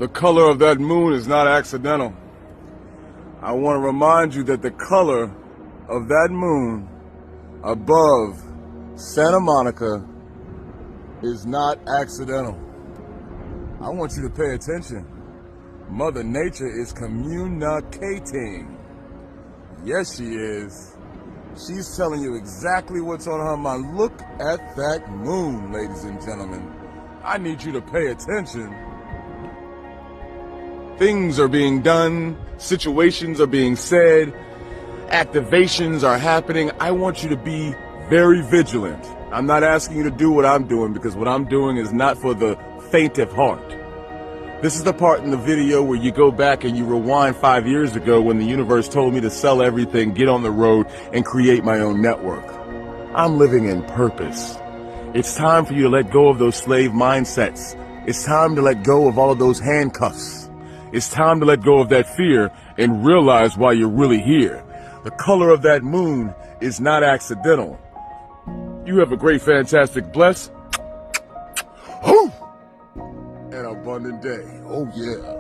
The color of that moon is not accidental. I want to remind you that the color of that moon above Santa Monica is not accidental. I want you to pay attention. Mother Nature is communicating. Yes, she is. She's telling you exactly what's on her mind. Look at that moon, ladies and gentlemen. I need you to pay attention. Things are being done, situations are being said, activations are happening. I want you to be very vigilant. I'm not asking you to do what I'm doing, because what I'm doing is not for the faint of heart. This is the part in the video where you go back and you rewind 5 years ago when the universe told me to sell everything, get on the road, and create my own network. I'm living in purpose. It's time for you to let go of those slave mindsets. It's time to let go of all of those handcuffs. It's time to let go of that fear and realize why you're really here. The color of that moon is not accidental. You have a great, fantastic, blessed, and abundant day. Oh yeah.